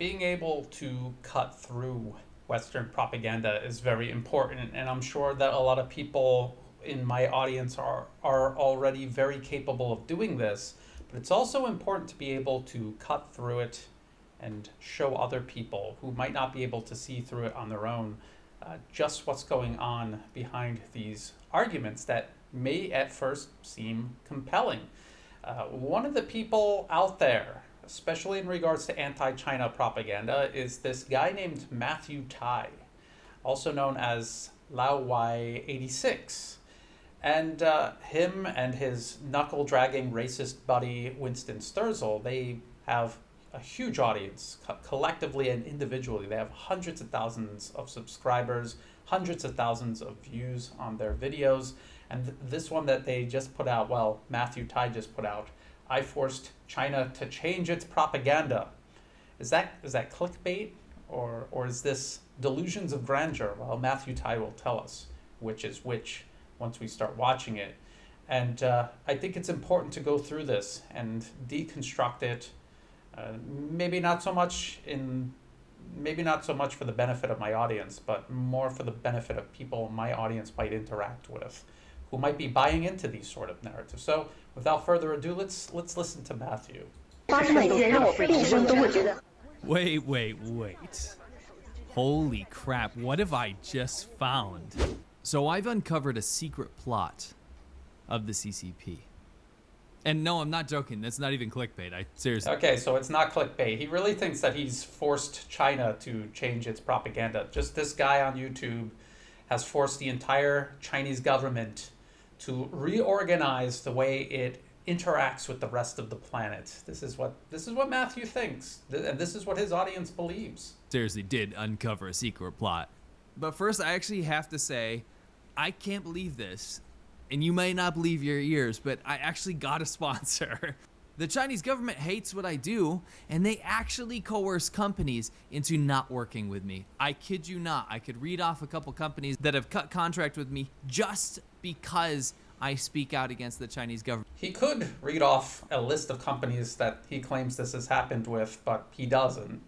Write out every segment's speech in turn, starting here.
being able to cut through Western propaganda is very important, and I'm sure that a lot of people in my audience are already very capable of doing this, but it's also important to be able to cut through it and show other people who might not be able to see through it on their own just what's going on behind these arguments that may at first seem compelling. One of the people out there, especially in regards to anti-China propaganda, is this guy named Matthew Tye, also known as Laowhy86. And him and his knuckle-dragging racist buddy Winston Sterzel, they have a huge audience, collectively and individually. They have hundreds of thousands of subscribers, hundreds of thousands of views on their videos. And this one that they just put out, well, Matthew Tye just put out, I forced China to change its propaganda. Is that clickbait, or is this delusions of grandeur? Well, Matthew Tye will tell us which is which once we start watching it. And I think it's important to go through this and deconstruct it. Maybe not so much for the benefit of my audience, but more for the benefit of people my audience might interact with, who might be buying into these sort of narratives. So without further ado, let's listen to Matthew. Wait. Holy crap, what have I just found? So I've uncovered a secret plot of the CCP. And no, I'm not joking. That's not even clickbait. Seriously. Okay, so it's not clickbait. He really thinks that he's forced China to change its propaganda. Just this guy on YouTube has forced the entire Chinese government to reorganize the way it interacts with the rest of the planet. This is what Matthew thinks, and this is what his audience believes. Seriously, did uncover a secret plot. But first, I actually have to say, I can't believe this. And you may not believe your ears, but I actually got a sponsor. The Chinese government hates what I do, and they actually coerce companies into not working with me. I kid you not. I could read off a couple companies that have cut contract with me just because I speak out against the Chinese government. He could read off a list of companies that he claims this has happened with, but he doesn't.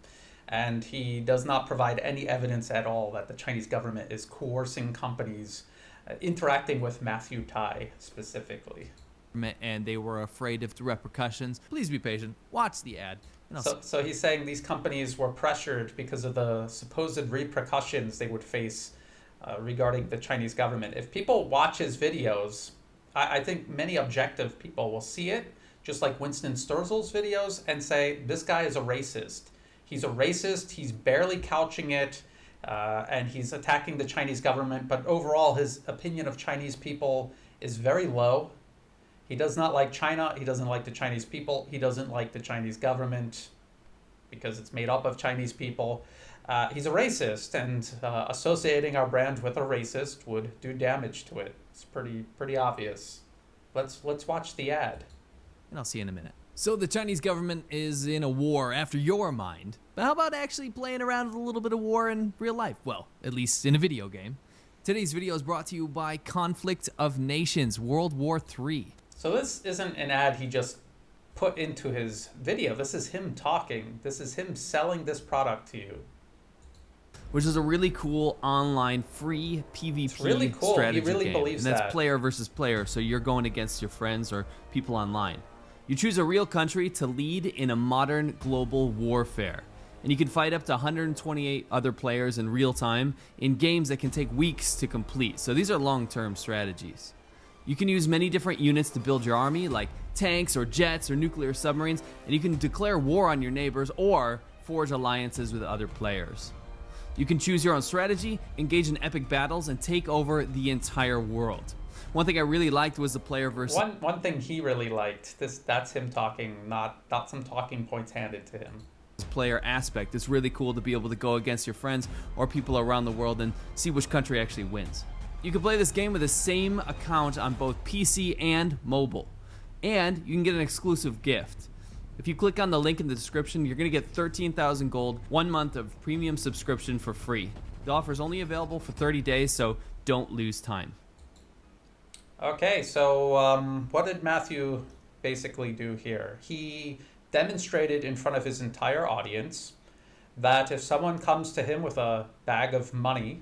And he does not provide any evidence at all that the Chinese government is coercing companies interacting with Matthew Tye specifically. And they were afraid of the repercussions. Please be patient. Watch the ad. So he's saying these companies were pressured because of the supposed repercussions they would face regarding the Chinese government. If people watch his videos, I think many objective people will see it, just like Winston Sterzel's videos, and say, this guy is a racist. He's a racist. He's barely couching it. And he's attacking the Chinese government, but overall his opinion of Chinese people is very low. He does not like China. He doesn't like the Chinese people. He doesn't like the Chinese government because it's made up of Chinese people. He's a racist, and associating our brand with a racist would do damage to it. It's pretty obvious. Let's watch the ad. And I'll see you in a minute. So the Chinese government is in a war after your mind, but how about actually playing around with a little bit of war in real life? Well, at least in a video game. Today's video is brought to you by Conflict of Nations, World War III. So this isn't an ad he just put into his video. This is him talking. This is him selling this product to you. Which is a really cool online free PvP it's really cool. strategy he really game. believes and that's that. Player versus player, so you're going against your friends or people online. You choose a real country to lead in a modern global warfare. And you can fight up to 128 other players in real time in games that can take weeks to complete. So these are long-term strategies. You can use many different units to build your army, like tanks or jets or nuclear submarines, and you can declare war on your neighbors or forge alliances with other players. You can choose your own strategy, engage in epic battles, and take over the entire world. One thing I really liked was the player versus... One thing he really liked, that's him talking, not some talking points handed to him. Player aspect. It's really cool to be able to go against your friends or people around the world and see which country actually wins. You can play this game with the same account on both PC and mobile. And you can get an exclusive gift. If you click on the link in the description, you're going to get 13,000 gold, 1 month of premium subscription for free. The offer is only available for 30 days, so don't lose time. Okay, so what did Matthew basically do here? He demonstrated in front of his entire audience that if someone comes to him with a bag of money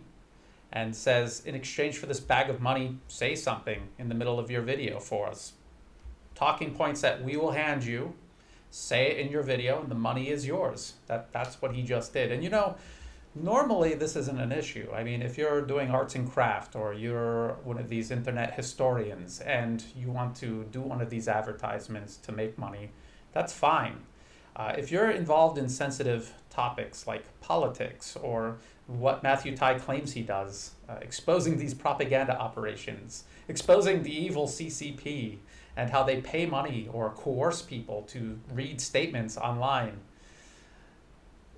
and says, in exchange for this bag of money, say something in the middle of your video for us, talking points that we will hand you, say it in your video, and the money is yours. That's what he just did. And normally this isn't an issue. I mean, if you're doing arts and craft, or you're one of these internet historians and you want to do one of these advertisements to make money, that's fine. If you're involved in sensitive topics like politics, or what Matthew Tye claims he does, exposing these propaganda operations, exposing the evil CCP and how they pay money or coerce people to read statements online,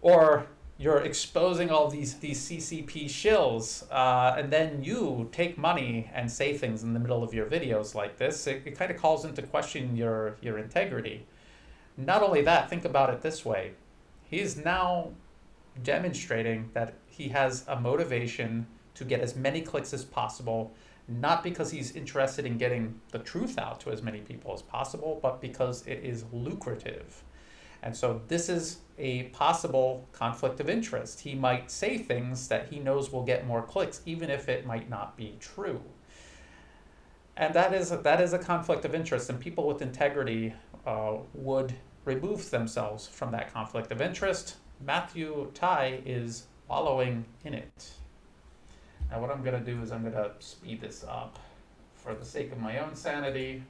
or you're exposing all these CCP shills, and then you take money and say things in the middle of your videos like this, it kind of calls into question your integrity. Not only that, think about it this way. He's now demonstrating that he has a motivation to get as many clicks as possible, not because he's interested in getting the truth out to as many people as possible, but because it is lucrative. And so this is a possible conflict of interest. He might say things that he knows will get more clicks, even if it might not be true. And that is a conflict of interest, and people with integrity would remove themselves from that conflict of interest. Matthew Tye is wallowing in it. Now what I'm going to do is I'm going to speed this up for the sake of my own sanity,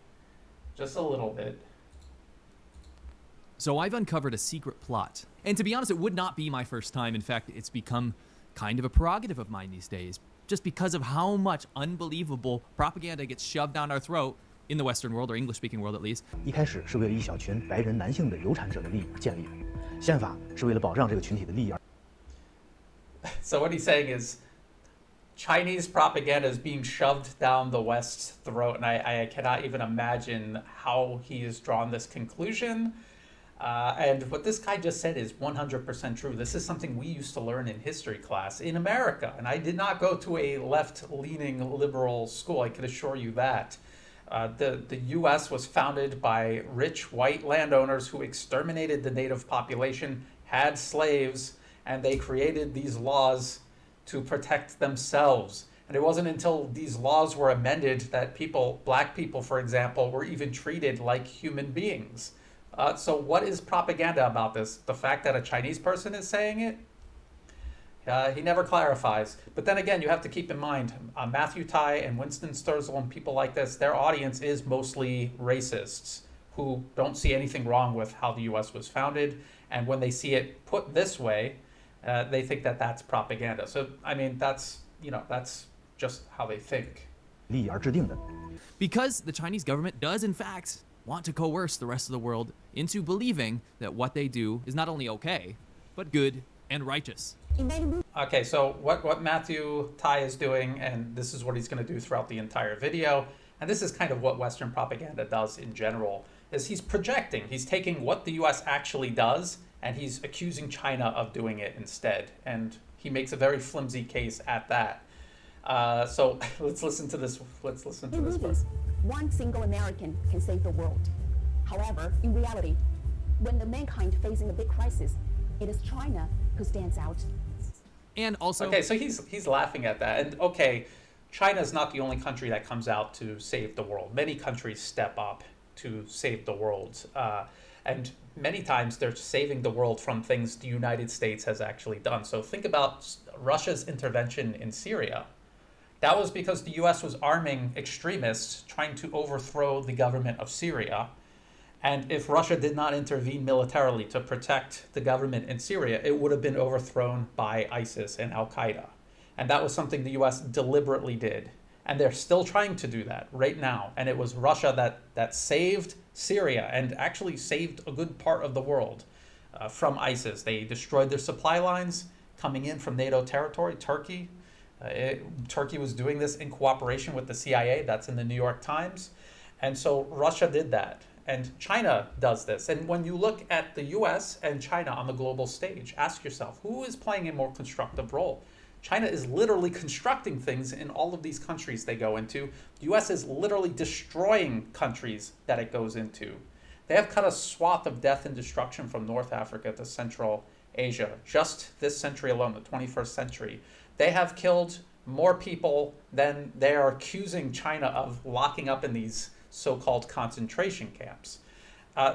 just a little bit. So I've uncovered a secret plot. And to be honest, it would not be my first time. In fact, it's become kind of a prerogative of mine these days, just because of how much unbelievable propaganda gets shoved down our throat in the Western world, or English-speaking world at least. 一开始是为了一小群白人男性的有产者的利益而建立的，宪法是为了保障这个群体的利益而。So what he's saying is, Chinese propaganda is being shoved down the West's throat, and I cannot even imagine how he has drawn this conclusion. And what this guy just said is 100% true. This is something we used to learn in history class in America, and I did not go to a left-leaning liberal school, I can assure you that. The U.S. was founded by rich white landowners who exterminated the native population, had slaves, and they created these laws to protect themselves. And it wasn't until these laws were amended that black people, for example, were even treated like human beings. So what is propaganda about this? The fact that a Chinese person is saying it? He never clarifies. But then again, you have to keep in mind, Matthew Tye and Winston Sterzel and people like this, their audience is mostly racists who don't see anything wrong with how the U.S. was founded. And when they see it put this way, they think that that's propaganda. So, I mean, that's just how they think. 利益而制定的。 Because the Chinese government does, in fact, want to coerce the rest of the world into believing that what they do is not only okay, but good and righteous. Okay, so what Matthew Tye is doing, and this is what he's going to do throughout the entire video, and this is kind of what Western propaganda does in general, is he's projecting. He's taking what the US actually does, and he's accusing China of doing it instead. And he makes a very flimsy case at that. So let's listen to this. Let's listen to this part. One single American can save the world. However, in reality, when the mankind facing a big crisis, it is China who stands out. And also... Okay, so he's laughing at that. And okay, China is not the only country that comes out to save the world. Many countries step up to save the world. And many times they're saving the world from things the United States has actually done. So think about Russia's intervention in Syria. That was because the US was arming extremists trying to overthrow the government of Syria. And if Russia did not intervene militarily to protect the government in Syria, it would have been overthrown by ISIS and Al-Qaeda. And that was something the US deliberately did. And they're still trying to do that right now. And it was Russia that saved Syria and actually saved a good part of the world from ISIS. They destroyed their supply lines coming in from NATO territory, Turkey. Turkey was doing this in cooperation with the CIA. That's in the New York Times. And so Russia did that. And China does this. And when you look at the US and China on the global stage, ask yourself, who is playing a more constructive role? China is literally constructing things in all of these countries they go into. The US is literally destroying countries that it goes into. They have cut a swath of death and destruction from North Africa to Central Asia, just this century alone, the 21st century, they have killed more people than they are accusing China of locking up in these so-called concentration camps.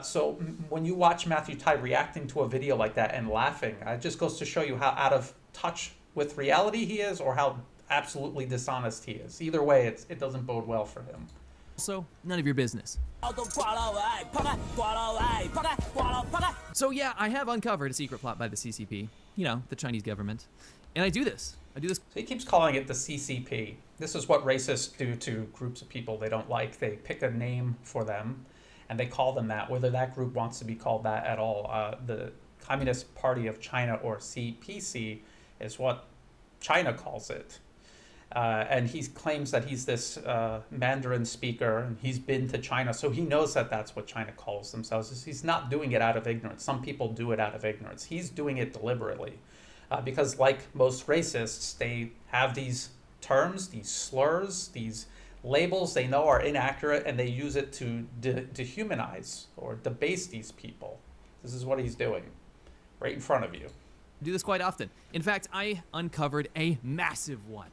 So when you watch Matthew Tye reacting to a video like that and laughing, it just goes to show you how out of touch with reality he is, or how absolutely dishonest he is. Either way, it doesn't bode well for him. Also, none of your business. So yeah, I have uncovered a secret plot by the CCP, you know, the Chinese government. And I do this. So he keeps calling it the CCP. This is what racists do to groups of people they don't like. They pick a name for them, and they call them that, whether that group wants to be called that at all. The Communist Party of China, or CPC, is what China calls it. And he claims that he's this Mandarin speaker, and he's been to China, so he knows that that's what China calls themselves. He's not doing it out of ignorance. Some people do it out of ignorance. He's doing it deliberately. Because like most racists, they have these terms, these slurs, these labels they know are inaccurate, and they use it to dehumanize or debase these people. This is what he's doing, right in front of you. I do this quite often. In fact, I uncovered a massive one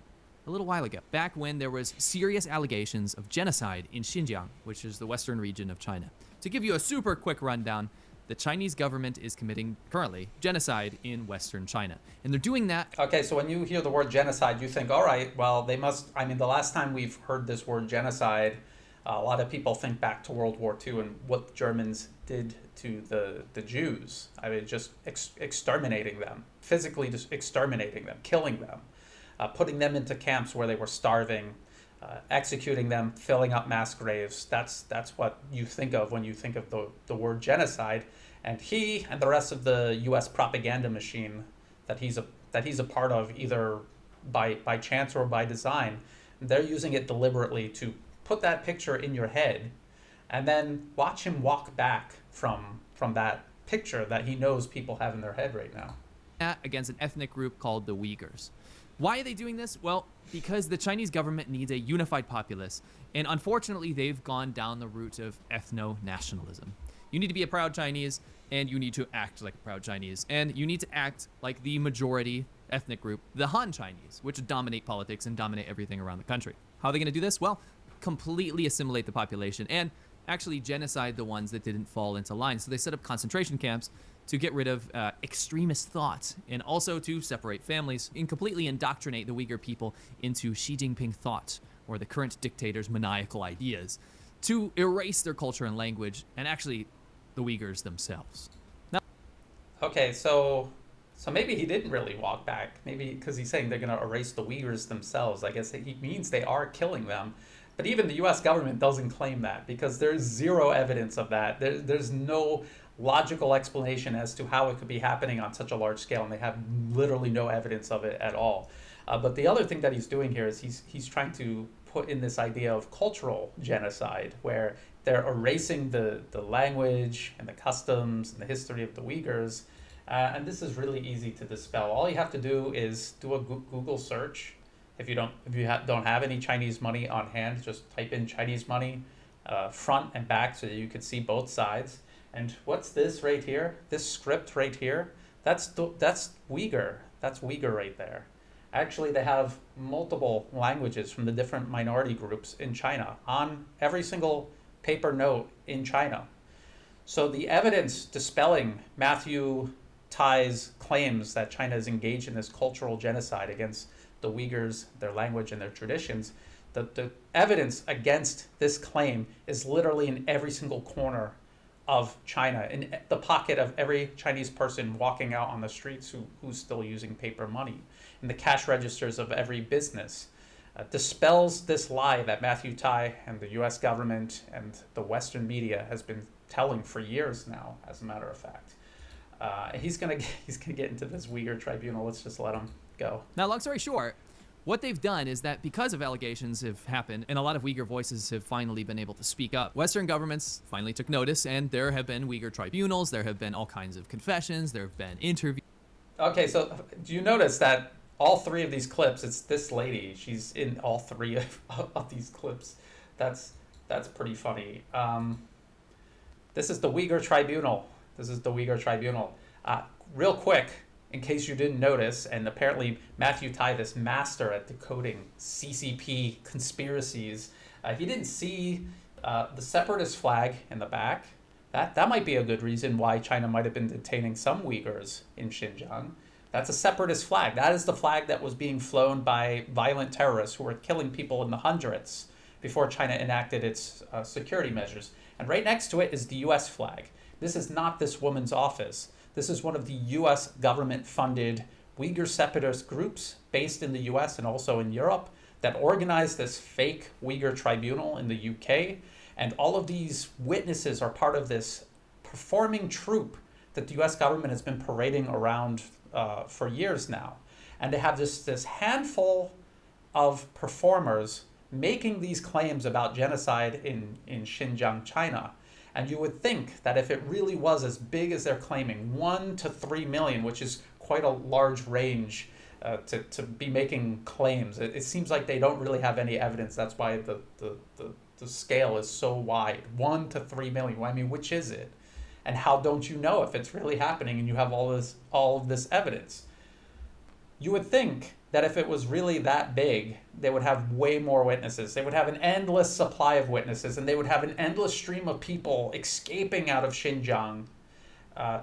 a little while ago, back when there was serious allegations of genocide in Xinjiang, which is the western region of China. To give you a super quick rundown, the Chinese government is committing, currently, genocide in Western China. And they're doing that... Okay, so when you hear the word genocide, you think, all right, well, they must... I mean, the last time we've heard this word genocide, a lot of people think back to World War II and what the Germans did to the Jews. I mean, just exterminating them, physically just exterminating them, killing them, putting them into camps where they were starving, executing them, filling up mass graves. That's what you think of when you think of the word genocide. And he and the rest of the U.S. propaganda machine that he's a part of, either by chance or by design, they're using it deliberately to put that picture in your head, and then watch him walk back from that picture that he knows people have in their head right now. Against an ethnic group called the Uighurs. Why are they doing this? Well, because the Chinese government needs a unified populace, and unfortunately they've gone down the route of ethno-nationalism. You need to be a proud Chinese, and you need to act like a proud Chinese, and you need to act like the majority ethnic group, the Han Chinese, which dominate politics and dominate everything around the country. How are they going to do this? Well, completely assimilate the population and actually genocide the ones that didn't fall into line. So they set up concentration camps to get rid of extremist thought, and also to separate families and completely indoctrinate the Uyghur people into Xi Jinping thought, or the current dictator's maniacal ideas, to erase their culture and language, and actually the Uyghurs themselves. Now, okay, so maybe he didn't really walk back. Maybe because he's saying they're going to erase the Uyghurs themselves. I guess he means they are killing them. But even the U.S. government doesn't claim that, because there's zero evidence of that. There's no logical explanation as to how it could be happening on such a large scale, and they have literally no evidence of it at all. But the other thing that he's doing here is he's trying to put in this idea of cultural genocide, where they're erasing the language and the customs and the history of the Uyghurs. And this is really easy to dispel. All you have to do is do a Google search. If you don't have any Chinese money on hand, just type in Chinese money, front and back, so that you can see both sides. And what's this right here? This script right here? That's Uyghur. That's Uyghur right there. Actually, they have multiple languages from the different minority groups in China on every single paper note in China. So the evidence dispelling Matthew Tye's claims that China is engaged in this cultural genocide against the Uyghurs, their language, and their traditions, the evidence against this claim is literally in every single corner of China, in the pocket of every Chinese person walking out on the streets who's still using paper money, in the cash registers of every business. Dispels this lie that Matthew Tye and the U.S. government and the Western media has been telling for years now, as a matter of fact. He's gonna get into this Uyghur tribunal. Let's just let him go. Now, long story short, what they've done is that because of allegations have happened and a lot of Uyghur voices have finally been able to speak up, Western governments finally took notice, and there have been Uyghur tribunals, there have been all kinds of confessions, there have been interviews. Okay, so do you notice that all three of these clips, it's this lady, she's in all three of these clips. That's pretty funny. This is the Uyghur Tribunal. real quick, in case you didn't notice, and apparently Matthew Tye, this master at decoding CCP conspiracies, he didn't see the separatist flag in the back. That might be a good reason why China might have been detaining some Uyghurs in Xinjiang. That's a separatist flag. That is the flag that was being flown by violent terrorists who were killing people in the hundreds before China enacted its security measures. And right next to it is the US flag. This is not this woman's office. This is one of the US government-funded Uyghur separatist groups based in the US and also in Europe that organized this fake Uyghur tribunal in the UK. And all of these witnesses are part of this performing troupe that the US government has been parading around for years now. And they have this handful of performers making these claims about genocide in Xinjiang, China. And you would think that if it really was as big as they're claiming, 1 to 3 million, which is quite a large range to be making claims, it seems like they don't really have any evidence. That's why the scale is so wide. 1 to 3 million. I mean, which is it? And how don't you know if it's really happening and you have all of this evidence? You would think that if it was really that big, they would have way more witnesses. They would have an endless supply of witnesses, and they would have an endless stream of people escaping out of Xinjiang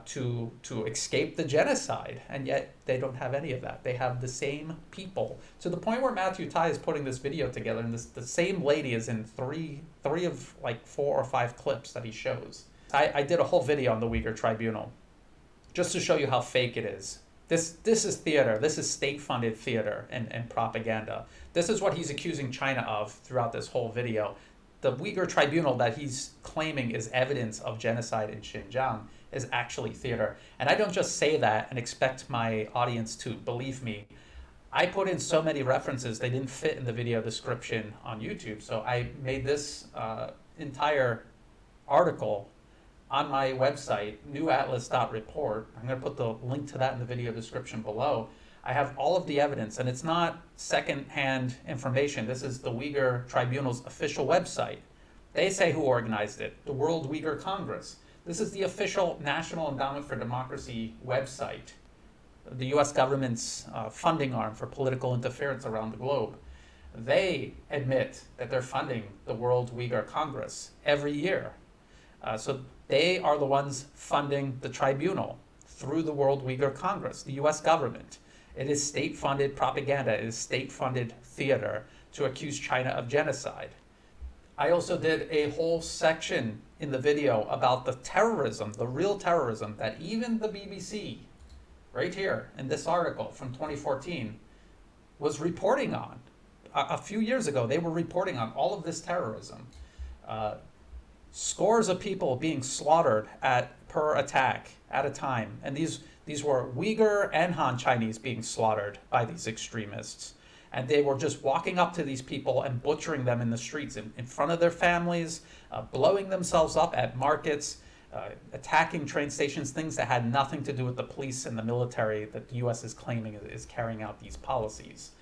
to escape the genocide. And yet they don't have any of that. They have the same people, to the point where Matthew Tye is putting this video together, and the same lady is in three of like 4 or 5 clips that he shows. I did a whole video on the Uyghur Tribunal just to show you how fake it is. This is theater. This is state-funded theater and propaganda. This is what he's accusing China of throughout this whole video. The Uyghur Tribunal that he's claiming is evidence of genocide in Xinjiang is actually theater. And I don't just say that and expect my audience to believe me. I put in so many references, they didn't fit in the video description on YouTube. So I made this entire article on my website, newatlas.report. I'm going to put the link to that in the video description below. I have all of the evidence, and it's not second-hand information. This is the Uyghur Tribunal's official website. They say who organized it, the World Uyghur Congress. This is the official National Endowment for Democracy website, the US government's funding arm for political interference around the globe. They admit that they're funding the World Uyghur Congress every year. So they are the ones funding the tribunal through the World Uyghur Congress, the US government. It is state-funded propaganda. It is state-funded theater to accuse China of genocide. I also did a whole section in the video about the terrorism, the real terrorism that even the BBC, right here in this article from 2014, was reporting on. A few years ago, they were reporting on all of this terrorism. Scores of people being slaughtered per attack at a time. And these were Uyghur and Han Chinese being slaughtered by these extremists. And they were just walking up to these people and butchering them in the streets in front of their families, blowing themselves up at markets, attacking train stations, things that had nothing to do with the police and the military that the US is claiming is carrying out these policies.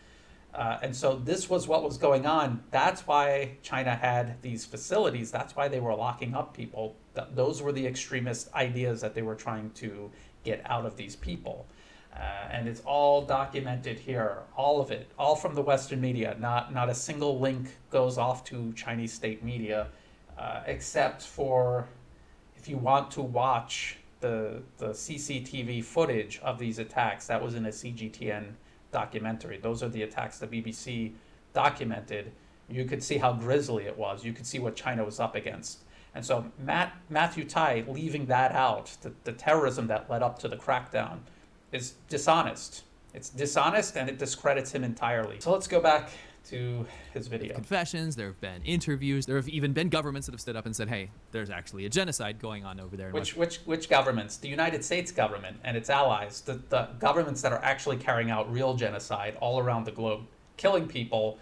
And so this was what was going on. That's why China had these facilities. That's why they were locking up people. Those were the extremist ideas that they were trying to get out of these people. And it's all documented here, all of it, all from the Western media. Not a single link goes off to Chinese state media, except for if you want to watch the CCTV footage of these attacks. That was in a CGTN documentary. Those are the attacks the BBC documented. You could see how grisly it was. You could see what China was up against. And so Matthew Tye leaving that out, the terrorism that led up to the crackdown, is dishonest. It's dishonest and it discredits him entirely. So let's go back to his video. Confessions, there have been interviews, there have even been governments that have stood up and said, hey, there's actually a genocide going on over there. Which governments? The United States government and its allies, the governments that are actually carrying out real genocide all around the globe, killing people.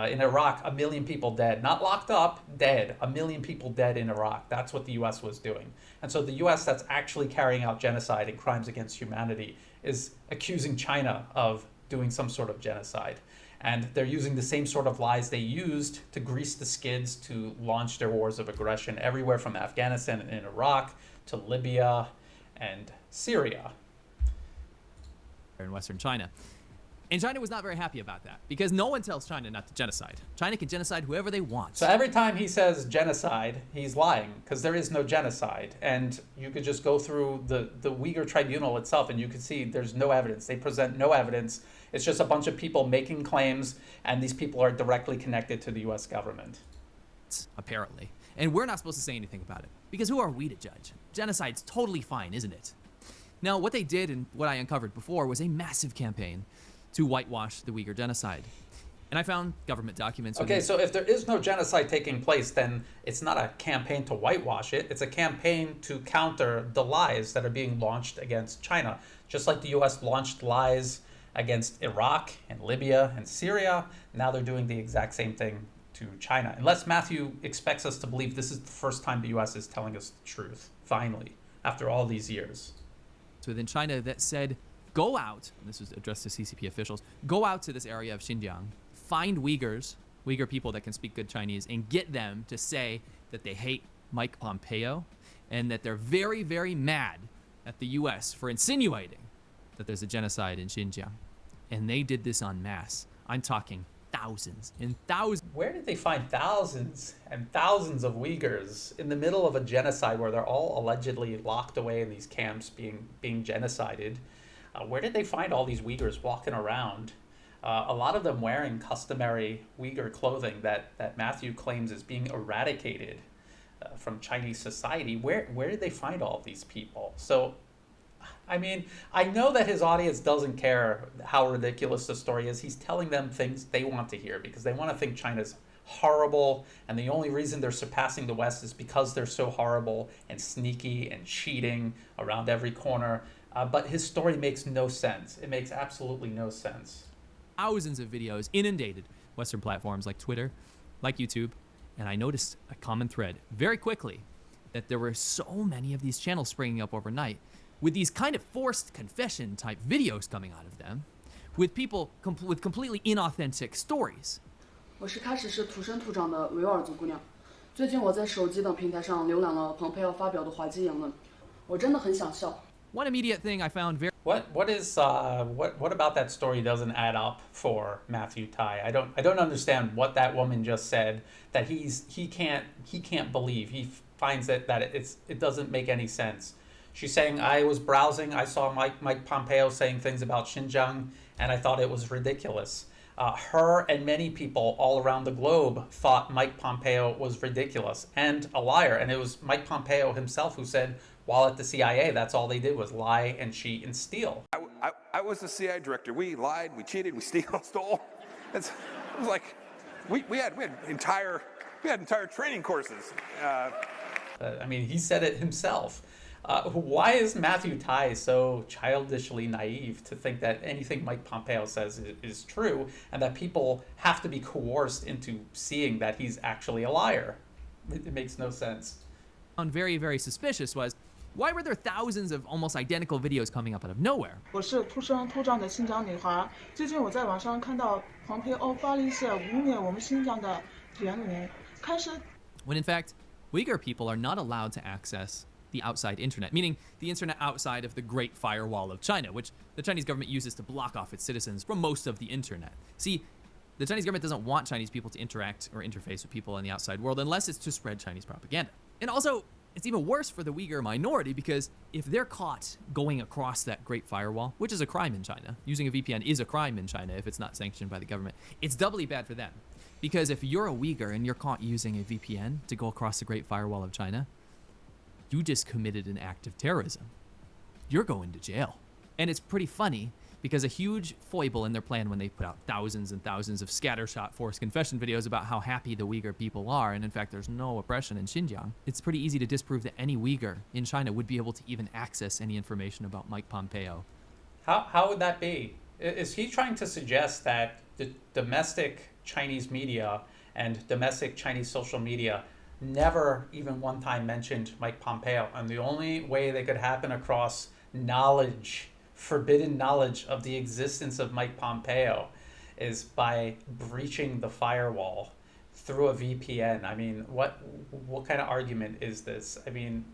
In Iraq, 1 million people dead, not locked up, dead. 1 million people dead in Iraq. That's what the US was doing. And so the US that's actually carrying out genocide and crimes against humanity is accusing China of doing some sort of genocide. And they're using the same sort of lies they used to grease the skids to launch their wars of aggression everywhere from Afghanistan and Iraq to Libya and Syria. in Western China. And China was not very happy about that because no one tells China not to genocide. China can genocide whoever they want. So every time he says genocide, he's lying because there is no genocide. And you could just go through the Uyghur Tribunal itself and you could see there's no evidence. They present no evidence. It's just a bunch of people making claims, and these people are directly connected to the US government. Apparently. And we're not supposed to say anything about it because who are we to judge? Genocide's totally fine, isn't it? Now, what they did and what I uncovered before was a massive campaign to whitewash the Uyghur genocide. And I found government documents. Okay, so if there is no genocide taking place, then it's not a campaign to whitewash it. It's a campaign to counter the lies that are being launched against China. Just like the US launched lies against Iraq and Libya and Syria, now they're doing the exact same thing to China. Unless Matthew expects us to believe this is the first time the US is telling us the truth, finally, after all these years. Within China that said, go out, and this was addressed to CCP officials, go out to this area of Xinjiang, find Uyghurs, Uyghur people that can speak good Chinese, and get them to say that they hate Mike Pompeo and that they're very, very mad at the US for insinuating that there's a genocide in Xinjiang. And they did this en masse. I'm talking thousands and thousands. Where did they find thousands and thousands of Uyghurs in the middle of a genocide where they're all allegedly locked away in these camps being genocided? Where did they find all these Uyghurs walking around? A lot of them wearing customary Uyghur clothing that Matthew claims is being eradicated from Chinese society. Where did they find all of these people? So, I mean, I know that his audience doesn't care how ridiculous the story is. He's telling them things they want to hear because they want to think China's horrible, and the only reason they're surpassing the West is because they're so horrible and sneaky and cheating around every corner. But his story makes no sense. It makes absolutely no sense. Thousands of videos inundated Western platforms like Twitter, like YouTube, and I noticed a common thread very quickly that there were so many of these channels springing up overnight with these kind of forced confession type videos coming out of them with people with completely inauthentic stories. 我是开始是土生土长的维吾尔族姑娘，最近我在手机等平台上浏览了蓬佩奥发表的滑稽言论，我真的很想笑。 One immediate thing I found very What about that story doesn't add up for Matthew Tye? I don't understand what that woman just said that he can't believe. He finds that it doesn't make any sense. She's saying, I was browsing, I saw Mike Pompeo saying things about Xinjiang, and I thought it was ridiculous. Her and many people all around the globe thought Mike Pompeo was ridiculous and a liar. And it was Mike Pompeo himself who said, while at the CIA, that's all they did was lie and cheat and steal. I was the CIA director. We lied, we cheated, we stole. It was like we had entire training courses. I mean, he said it himself. Why is Matthew Tye so childishly naive to think that anything Mike Pompeo says is true and that people have to be coerced into seeing that he's actually a liar? It makes no sense. found very, very suspicious was, why were there thousands of almost identical videos coming up out of nowhere? 我是土生土长的新疆女孩。最近我在网上看到蓬佩奥发了一些污蔑我们新疆的言论，开始。 When in fact, Uyghur people are not allowed to access the outside internet, meaning the internet outside of the Great Firewall of China, which the Chinese government uses to block off its citizens from most of the internet. See, the Chinese government doesn't want Chinese people to interact or interface with people in the outside world unless it's to spread Chinese propaganda. And also, it's even worse for the Uyghur minority because if they're caught going across that Great Firewall, which is a crime in China, using a VPN is a crime in China if it's not sanctioned by the government, it's doubly bad for them. Because if you're a Uyghur and you're caught using a VPN to go across the Great Firewall of China, you just committed an act of terrorism. You're going to jail. And it's pretty funny because a huge foible in their plan when they put out thousands and thousands of scattershot forced confession videos about how happy the Uyghur people are, and in fact there's no oppression in Xinjiang, it's pretty easy to disprove that any Uyghur in China would be able to even access any information about Mike Pompeo. How would that be? Is he trying to suggest that the domestic Chinese media and domestic Chinese social media never even one time mentioned Mike Pompeo, and the only way they could happen across knowledge, forbidden knowledge of the existence of Mike Pompeo is by breaching the firewall through a VPN? I mean, what kind of argument is this? I mean,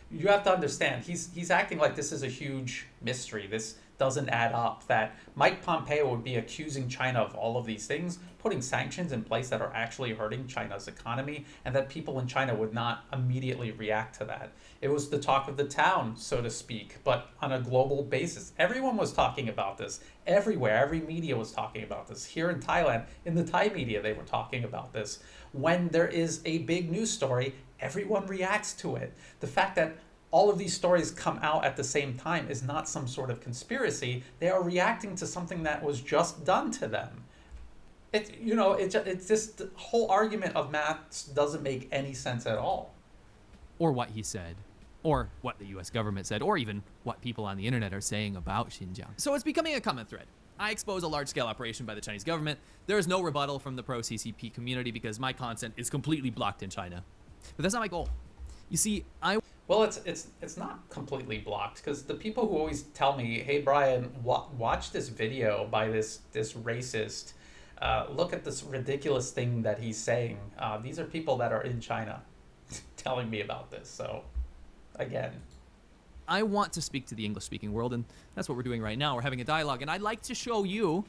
you have to understand, he's acting like this is a huge mystery. This doesn't add up, that Mike Pompeo would be accusing China of all of these things, putting sanctions in place that are actually hurting China's economy, and that people in China would not immediately react to that. It was the talk of the town, so to speak, but on a global basis. Everyone was talking about this. Everywhere, every media was talking about this. Here in Thailand, in the Thai media, they were talking about this. When there is a big news story, everyone reacts to it. The fact that all of these stories come out at the same time is not some sort of conspiracy. They are reacting to something that was just done to them. It's just the whole argument of maths doesn't make any sense at all. Or what he said, or what the US government said, or even what people on the internet are saying about Xinjiang. So it's becoming a common thread. I expose a large-scale operation by the Chinese government. There is no rebuttal from the pro-CCP community because my content is completely blocked in China. But that's not my goal. You see, Well, it's not completely blocked, because the people who always tell me, hey, Brian, watch this video by this racist, look at this ridiculous thing that he's saying. These are people that are in China telling me about this. So, again. I want to speak to the English-speaking world, and that's what we're doing right now. We're having a dialogue, and I'd like to show you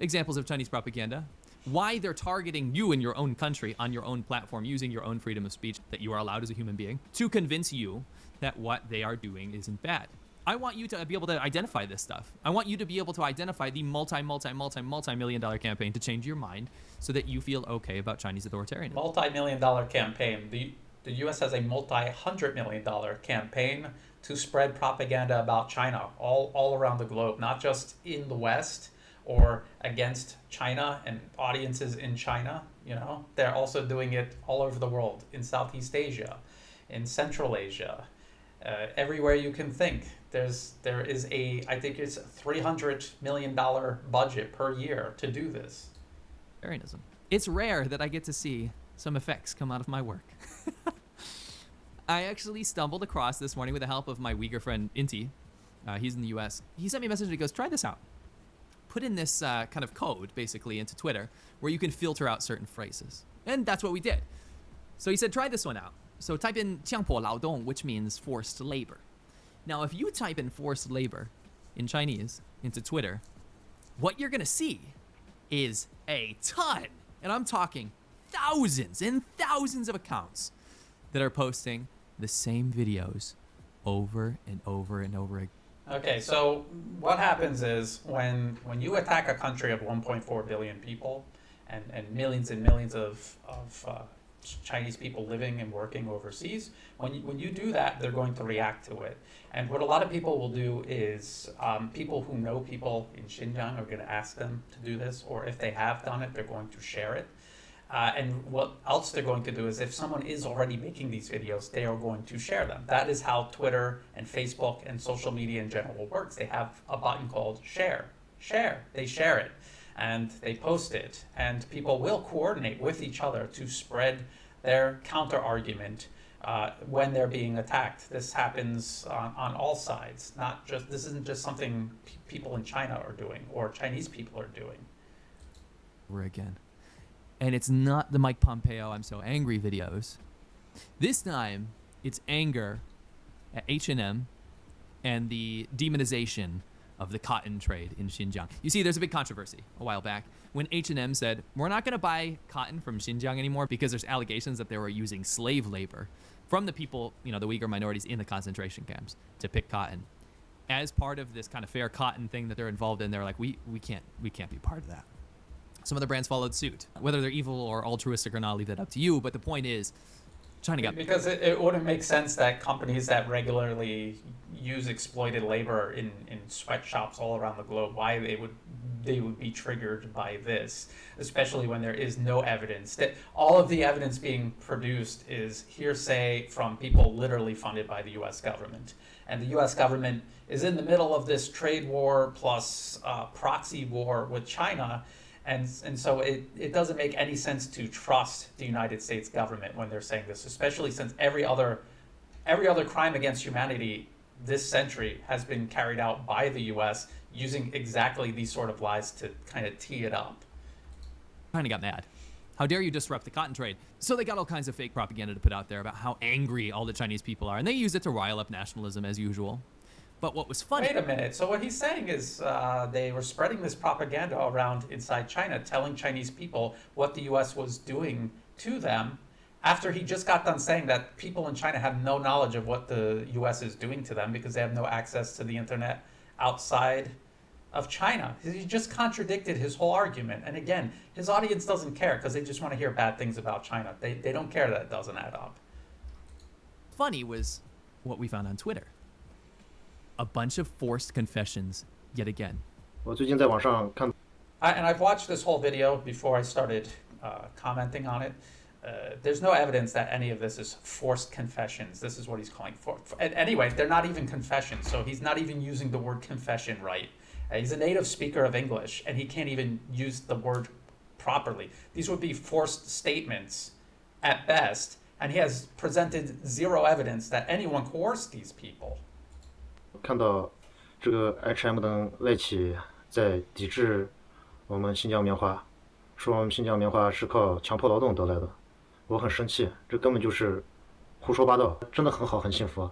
examples of Chinese propaganda, why they're targeting you in your own country, on your own platform, using your own freedom of speech that you are allowed as a human being, to convince you that what they are doing isn't bad. I want you to be able to identify this stuff. I want you to be able to identify the multi-million dollar campaign to change your mind so that you feel okay about Chinese authoritarianism. Multi-million-dollar campaign. The U.S. has a multi-hundred-million-dollar campaign to spread propaganda about China all around the globe, not just in the West or against China and audiences in China. They're also doing it all over the world, in Southeast Asia, in Central Asia, everywhere you can think. There is I think it's a $300 million budget per year to do this. Authoritarianism. It's rare that I get to see some effects come out of my work. I actually stumbled across this morning with the help of my Uyghur friend Inti. He's in the US. He sent me a message and he goes, try this out. Put in this kind of code basically into Twitter where you can filter out certain phrases. And that's what we did. So he said, try this one out. So type in 强迫劳动, which means forced labor. Now, if you type in forced labor in Chinese into Twitter, what you're going to see is a ton, and I'm talking thousands and thousands of accounts that are posting the same videos over and over and over again. Okay, so what happens is when you attack a country of 1.4 billion people and millions of Chinese people living and working overseas, when you do that, they're going to react to it. And what a lot of people will do is people who know people in Xinjiang are going to ask them to do this, or if they have done it, they're going to share it. And what else they're going to do is if someone is already making these videos, they are going to share them. That is how Twitter and Facebook and social media in general works. They have a button called share. Share. They share it and they post it. And people will coordinate with each other to spread their counter argument when they're being attacked. This happens on all sides. This isn't just something people in China are doing or Chinese people are doing. Over again. And it's not the Mike Pompeo I'm so angry videos. This time, it's anger at H&M and the demonization of the cotton trade in Xinjiang. You see, there's a big controversy a while back when H&M said, we're not going to buy cotton from Xinjiang anymore because there's allegations that they were using slave labor from the people, the Uyghur minorities in the concentration camps to pick cotton. As part of this kind of fair cotton thing that they're involved in, they're like, we can't be part of that. Some other brands followed suit. Whether they're evil or altruistic or not, I'll leave that up to you. But the point is, China got... Because it wouldn't make sense that companies that regularly use exploited labor in sweatshops all around the globe, why they would be triggered by this, especially when there is no evidence. That all of the evidence being produced is hearsay from people literally funded by the U.S. government. And the U.S. government is in the middle of this trade war plus proxy war with China. And so it doesn't make any sense to trust the United States government when they're saying this, especially since every other crime against humanity this century has been carried out by the U.S. using exactly these sort of lies to kind of tee it up. China got mad. How dare you disrupt the cotton trade? So they got all kinds of fake propaganda to put out there about how angry all the Chinese people are, and they use it to rile up nationalism as usual. But what was funny... Wait a minute. So what he's saying is they were spreading this propaganda around inside China, telling Chinese people what the U.S. was doing to them, after he just got done saying that people in China have no knowledge of what the U.S. is doing to them because they have no access to the internet outside of China. He just contradicted his whole argument. And again, his audience doesn't care because they just want to hear bad things about China. They don't care that it doesn't add up. Funny was what we found on Twitter. A bunch of forced confessions yet again. 我最近在网上看 And I've watched this whole video before I started commenting on it. There's no evidence that any of this is forced confessions. This is what he's calling for. And anyway, they're not even confessions, so he's not even using the word confession right. He's a native speaker of English, and he can't even use the word properly. These would be forced statements at best, and he has presented zero evidence that anyone coerced these people. 看到这个 HM 等外企在抵制我们新疆棉花，说我们新疆棉花是靠强迫劳动得来的，我很生气，这根本就是胡说八道，真的很好，很幸福。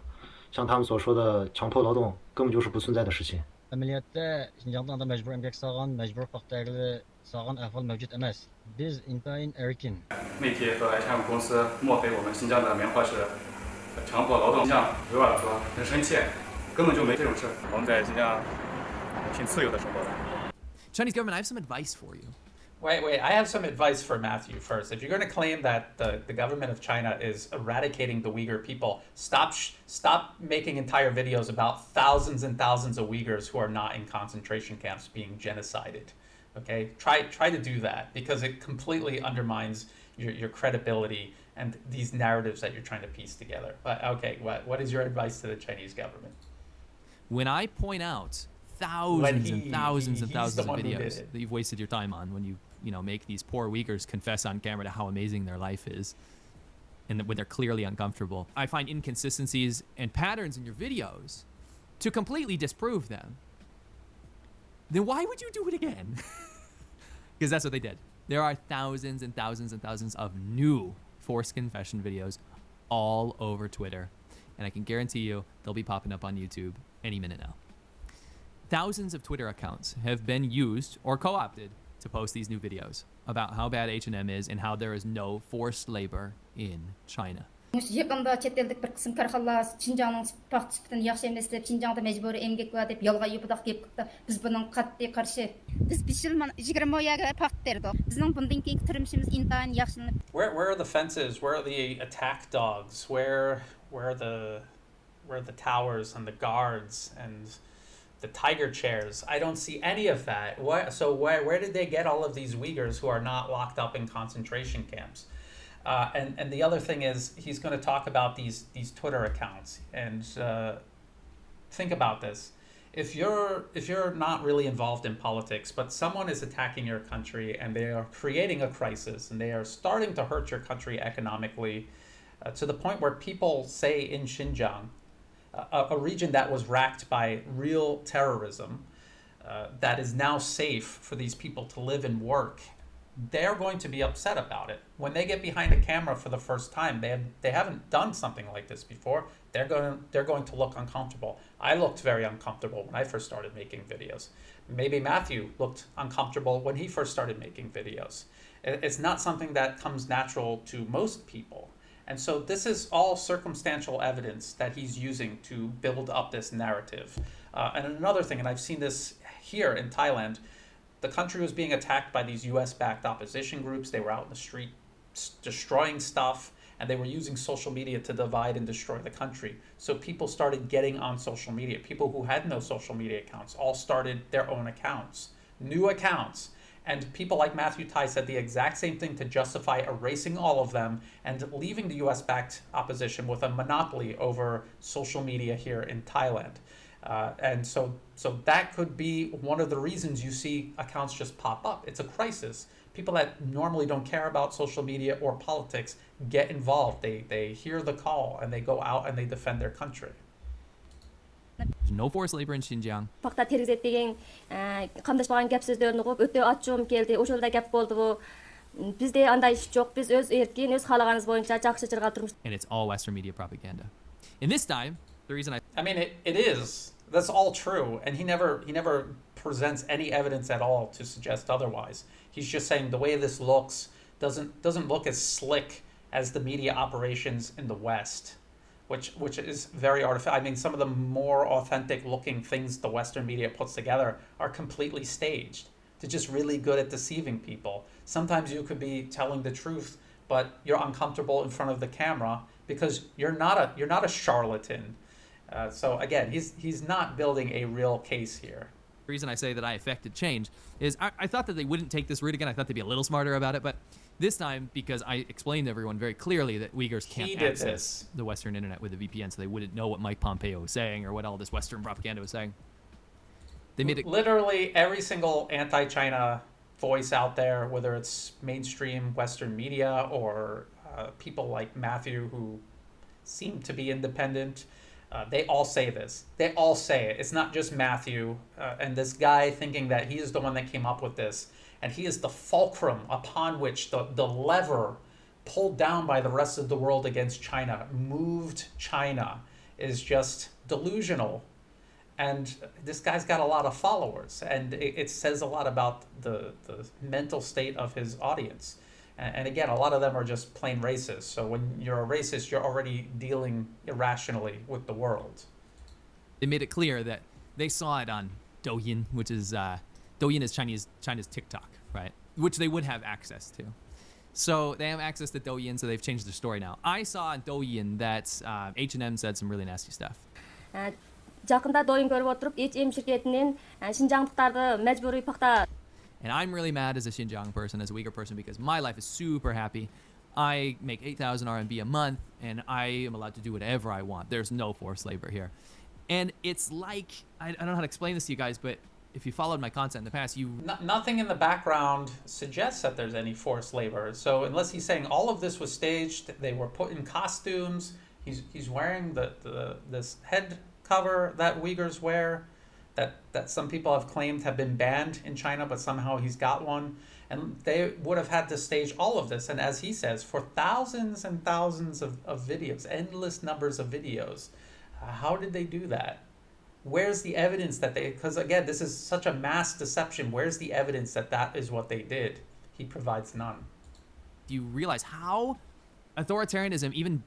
像他们所说的强迫劳动根本就是不存在的事情。 عملياتda Xinjiangda majbur emgak sağan, majbur paxtagili sağan ahval mavjud emas. Biz intayin erkin. 媒体和 HM 公司抹黑我们新疆的棉花是强迫劳动，新疆维吾尔族很生气，根本就没这种事。我们在新疆挺自由的生活的。 Chinese government, I have some advice for you. Wait, I have some advice for Matthew first. If you're going to claim that the government of China is eradicating the Uyghur people, stop making entire videos about thousands and thousands of Uyghurs who are not in concentration camps being genocided. Okay? Try to do that, because it completely undermines your credibility and these narratives that you're trying to piece together. But okay, what is your advice to the Chinese government? When I point out thousands and thousands of videos that you've wasted your time on, when you make these poor Uyghurs confess on camera to how amazing their life is, and when they're clearly uncomfortable, I find inconsistencies and patterns in your videos to completely disprove them. Then why would you do it again? Because that's what they did. There are thousands and thousands and thousands of new forced confession videos all over Twitter, and I can guarantee you they'll be popping up on YouTube any minute now. Thousands of Twitter accounts have been used or co-opted to post these new videos about how bad H&M is and how there is no forced labor in China. Yakında chet ellik bir qism korxonalar Xinjiangning paxt sifatini yaxshi emas deb Xinjiangda majburiy emgak va deb yolg'on yupidaq deb qildi. Biz bundan qat'iy qarshi. Biz 5 yil 20 oyga paxt berdik. Bizning bundan keyingi turmushimiz intayin yaxshilanib. Where are the fences? Where are the attack dogs? Where are the towers and the guards and the tiger chairs? I don't see any of that. Where did they get all of these Uyghurs who are not locked up in concentration camps? And the other thing is, he's going to talk about these Twitter accounts, and think about this. If you're not really involved in politics, but someone is attacking your country and they are creating a crisis and they are starting to hurt your country economically, to the point where people say in Xinjiang, a region that was racked by real terrorism, that is now safe for these people to live and work, they're going to be upset about it. When they get behind a camera for the first time, they haven't done something like this before, they're going to look uncomfortable. I looked very uncomfortable when I first started making videos. Maybe Matthew looked uncomfortable when he first started making videos. It's not something that comes natural to most people. And so this is all circumstantial evidence that he's using to build up this narrative. And another thing, and I've seen this here in Thailand, the country was being attacked by these US-backed opposition groups. They were out in the street destroying stuff, and they were using social media to divide and destroy the country. So people started getting on social media. People who had no social media accounts all started their own accounts, new accounts. And people like Matthew Tye said the exact same thing to justify erasing all of them and leaving the US-backed opposition with a monopoly over social media here in Thailand. And so that could be one of the reasons you see accounts just pop up. It's a crisis. People that normally don't care about social media or politics get involved. They hear the call and they go out and they defend their country. There's no forced labor in Xinjiang. Pakta tergizet qamdashmagan gap so'zlarni qo'yib o'ta achchig'im keldi. O'sha yerda gap bo'ldi bu. Bizda anday ish yo'q. Biz o'z erkin, o'z xohlaganimiz bo'yicha chaqchirga turmush. And it's all Western media propaganda. And this time, the reason I mean, it is. That's all true, and he never presents any evidence at all to suggest otherwise. He's just saying the way this looks doesn't look as slick as the media operations in the West, which is very artificial. I mean, some of the more authentic looking things the Western media puts together are completely staged. They're just really good at deceiving people. Sometimes you could be telling the truth, but you're uncomfortable in front of the camera because you're not a charlatan. So again, he's not building a real case here. The reason I say that I affected change is I thought that they wouldn't take this route again. I thought they'd be a little smarter about it, but this time, because I explained to everyone very clearly that Uyghurs can't access the Western internet with a VPN, so they wouldn't know what Mike Pompeo was saying or what all this Western propaganda was saying. They made it literally every single anti-China voice out there, whether it's mainstream Western media or people like Matthew who seem to be independent. They all say this. They all say it. It's not just Matthew and this guy thinking that he is the one that came up with this. And he is the fulcrum upon which the lever pulled down by the rest of the world against China, moved China, is just delusional. And this guy's got a lot of followers. And it says a lot about the mental state of his audience. And again, a lot of them are just plain racist. So when you're a racist, you're already dealing irrationally with the world. They made it clear that they saw it on Douyin, which is Douyin is China's TikTok, right? Which they would have access to. So they have access to Douyin, so they've changed their story now. I saw on Douyin that H&M said some really nasty stuff. жақында Douyin көріп отырып, H&M şirketinden Xinjianglıkları mecburi pakta. And I'm really mad as a Xinjiang person, as a Uyghur person, because my life is super happy. I make 8,000 RMB a month, and I am allowed to do whatever I want. There's no forced labor here. And it's like, I don't know how to explain this to you guys, but if you followed my content in the past, nothing in the background suggests that there's any forced labor. So unless he's saying all of this was staged, they were put in costumes, he's wearing this head cover that Uyghurs wear, that some people have claimed have been banned in China, but somehow he's got one. And they would have had to stage all of this. And as he says, for thousands and thousands of videos, endless numbers of videos. How did they do that? Where's the evidence that because again, this is such a mass deception. Where's the evidence that that is what they did? He provides none. Do you realize how authoritarianism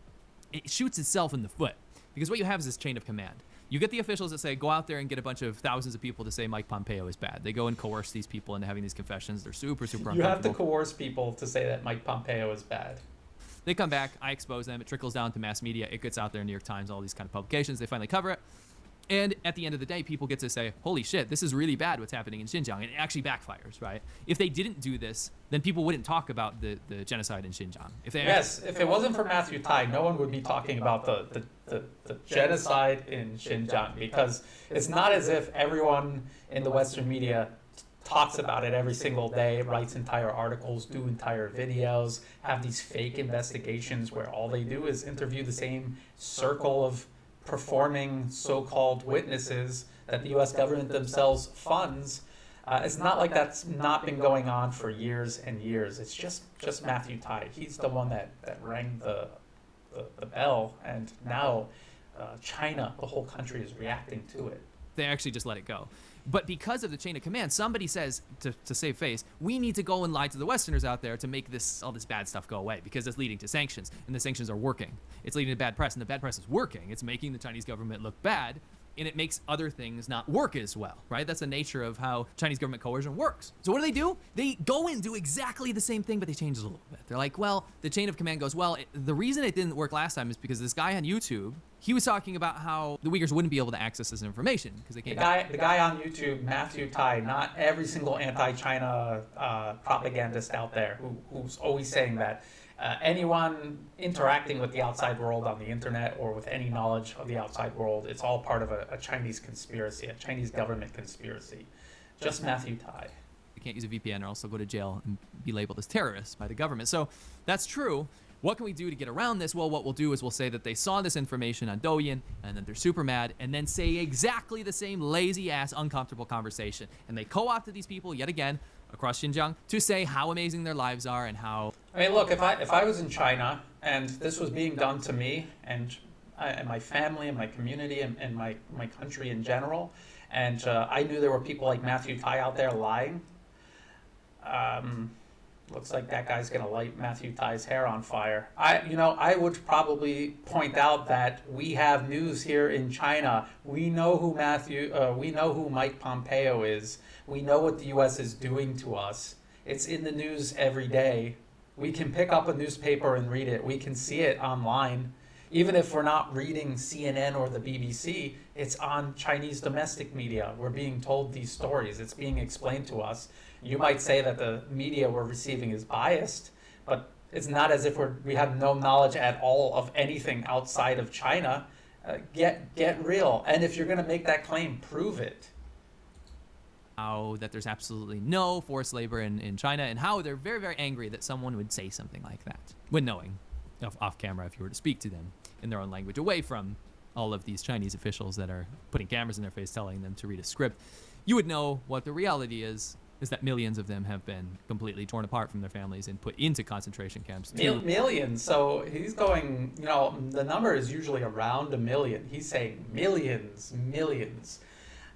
it shoots itself in the foot? Because what you have is this chain of command. You get the officials that say, go out there and get a bunch of thousands of people to say Mike Pompeo is bad. They go and coerce these people into having these confessions. They're super, super uncomfortable. You have to coerce people to say that Mike Pompeo is bad. They come back, I expose them, it trickles down to mass media, it gets out there in New York Times, all these kind of publications, they finally cover it. And at the end of the day, people get to say, holy shit, this is really bad what's happening in Xinjiang. And it actually backfires, right? If they didn't do this, then people wouldn't talk about the genocide in Xinjiang. If it wasn't for Matthew Tye, no one would be talking about the genocide in Xinjiang, because it's not as if everyone in the Western media talks about it every single day, writes entire articles, do entire videos, have these fake investigations where all they do is interview the same circle of performing so-called witnesses that the U.S. government themselves funds. It's not like that's not been going on for years and years. It's just Matthew Tye. He's the one that rang the bell, and now China, the whole country, is reacting to it. They actually just let it go. But because of the chain of command, somebody says, to save face, we need to go and lie to the Westerners out there to make all this bad stuff go away, because it's leading to sanctions, and the sanctions are working. It's leading to bad press, and the bad press is working. It's making the Chinese government look bad, and it makes other things not work as well, right? That's the nature of how Chinese government coercion works. So what do? They go and do exactly the same thing, but they change it a little bit. They're like, well, the chain of command goes, well, the reason it didn't work last time is because this guy on YouTube, he was talking about how the Uyghurs wouldn't be able to access this information because they can't. The guy on YouTube, Matthew Tye, not every single anti-China propagandist out there who's always saying that anyone interacting with the outside world on the internet or with any knowledge of the outside world, it's all part of a Chinese conspiracy, a Chinese government conspiracy. Just Matthew Tye. They can't use a VPN or else they'll go to jail and be labeled as terrorists by the government. So that's true. What can we do to get around this? Well, what we'll do is we'll say that they saw this information on Douyin, and then they're super mad, and then say exactly the same lazy-ass, uncomfortable conversation. And they co-opted these people, yet again, across Xinjiang, to say how amazing their lives are and how... I mean, look, if I was in China, and this was being done to me, and and my family and my community and my country in general. And I knew there were people like Matthew Tye out there lying. Looks like that guy's gonna light Matthew Tye's hair on fire. I would probably point out that we have news here in China. We know who we know who Mike Pompeo is. We know what the U.S. is doing to us. It's in the news every day. We can pick up a newspaper and read it. We can see it online. Even if we're not reading CNN or the BBC, it's on Chinese domestic media. We're being told these stories. It's being explained to us. You might say that the media we're receiving is biased, but it's not as if we have no knowledge at all of anything outside of China. Get real. And if you're going to make that claim, prove it. How that there's absolutely no forced labor in China, and how they're very, very angry that someone would say something like that when knowing off camera, if you were to speak to them in their own language, away from all of these Chinese officials that are putting cameras in their face telling them to read a script, you would know what the reality is that millions of them have been completely torn apart from their families and put into concentration camps. Millions. So he's going, the number is usually around 1 million. He's saying millions.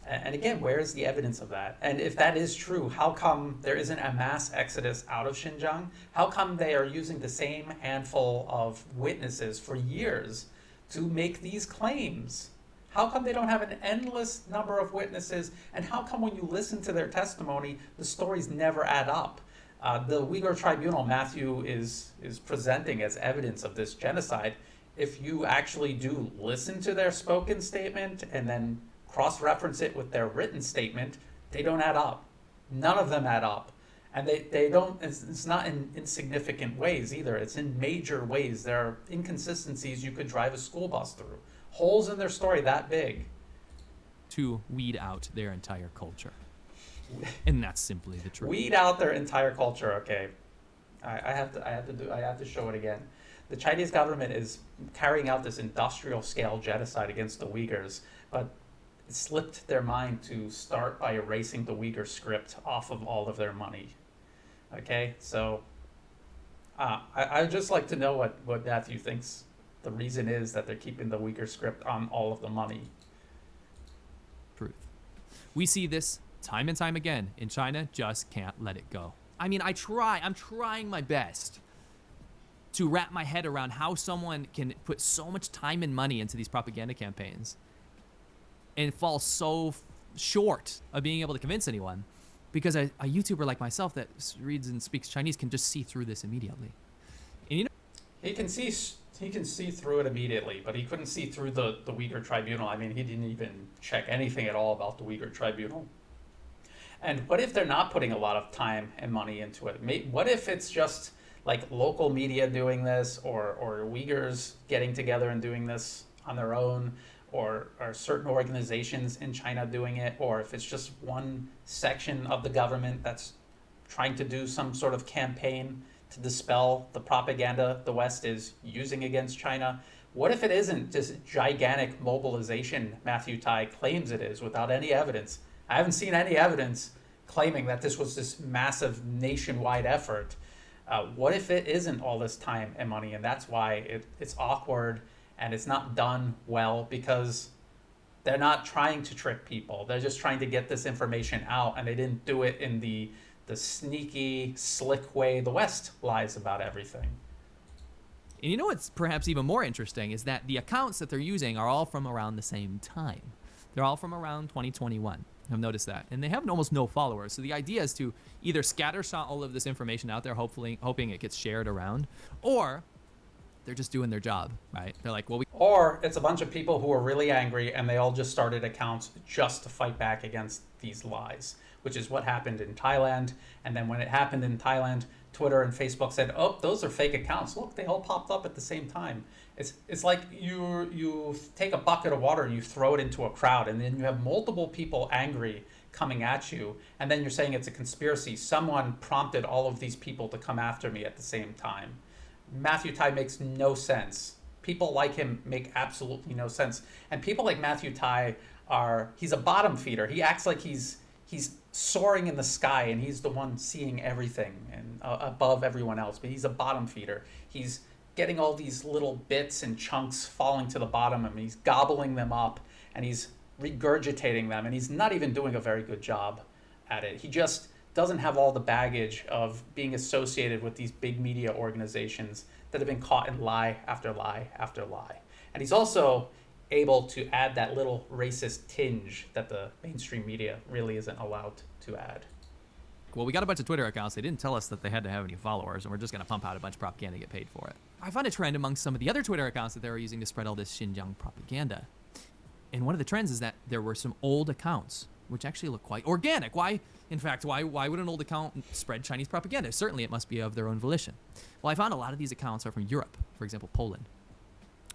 And again, where is the evidence of that? And if that is true, how come there isn't a mass exodus out of Xinjiang? How come they are using the same handful of witnesses for years to make these claims? How come they don't have an endless number of witnesses? And how come when you listen to their testimony, the stories never add up? The Uyghur Tribunal Matthew is presenting as evidence of this genocide. If you actually do listen to their spoken statement and then cross-reference it with their written statement, they don't add up. None of them add up. And they don't, it's not in insignificant ways either. It's in major ways. There are inconsistencies you could drive a school bus through. Holes in their story that big. To weed out their entire culture. And that's simply the truth. Weed out their entire culture, okay. I have to show it again. The Chinese government is carrying out this industrial scale genocide against the Uyghurs, but it slipped their mind to start by erasing the Uyghur script off of all of their money. Okay, so I'd just like to know what Matthew thinks the reason is that they're keeping the Uyghur script on all of the money. Truth. We see this time and time again in China, just can't let it go. I mean, I'm trying my best to wrap my head around how someone can put so much time and money into these propaganda campaigns and fall so short of being able to convince anyone, because a YouTuber like myself that reads and speaks Chinese can just see through this immediately. And he can see through it immediately, but he couldn't see through the Uyghur Tribunal. I mean, he didn't even check anything at all about the Uyghur Tribunal. And what if they're not putting a lot of time and money into it? What if it's just like local media doing this, or Uyghurs getting together and doing this on their own, or certain organizations in China doing it, or if it's just one section of the government that's trying to do some sort of campaign to dispel the propaganda the West is using against China? What if it isn't this gigantic mobilization Matthew Tye claims it is without any evidence? I haven't seen any evidence claiming that this was this massive nationwide effort. What if it isn't all this time and money, and that's why it's awkward and it's not done well, because they're not trying to trick people. They're just trying to get this information out, and they didn't do it in the sneaky, slick way the West lies about everything. And you know what's perhaps even more interesting is that the accounts that they're using are all from around the same time. They're all from around 2021. I've noticed that. And they have almost no followers. So the idea is to either scattershot all of this information out there, hoping it gets shared around, or they're just doing their job, right? They're like, well, or it's a bunch of people who are really angry and they all just started accounts just to fight back against these lies, which is what happened in Thailand. And then when it happened in Thailand, Twitter and Facebook said, oh, those are fake accounts. Look, they all popped up at the same time. It's like you take a bucket of water and you throw it into a crowd, and then you have multiple people angry coming at you, and then you're saying it's a conspiracy. Someone prompted all of these people to come after me at the same time. Matthew Tye makes no sense. People like him make absolutely no sense. And people like Matthew Tye he's a bottom feeder. He acts like he's soaring in the sky and he's the one seeing everything and above everyone else, but he's a bottom feeder. He's getting all these little bits and chunks falling to the bottom, and he's gobbling them up, and he's regurgitating them, and he's not even doing a very good job at it. He just doesn't have all the baggage of being associated with these big media organizations that have been caught in lie after lie after lie. And he's also able to add that little racist tinge that the mainstream media really isn't allowed to add. Well, we got a bunch of Twitter accounts. They didn't tell us that they had to have any followers, and we're just going to pump out a bunch of propaganda and get paid for it. I found a trend among some of the other Twitter accounts that they were using to spread all this Xinjiang propaganda. And one of the trends is that there were some old accounts, which actually look quite organic. Why would an old account spread Chinese propaganda? Certainly it must be of their own volition. Well, I found a lot of these accounts are from Europe, for example, Poland.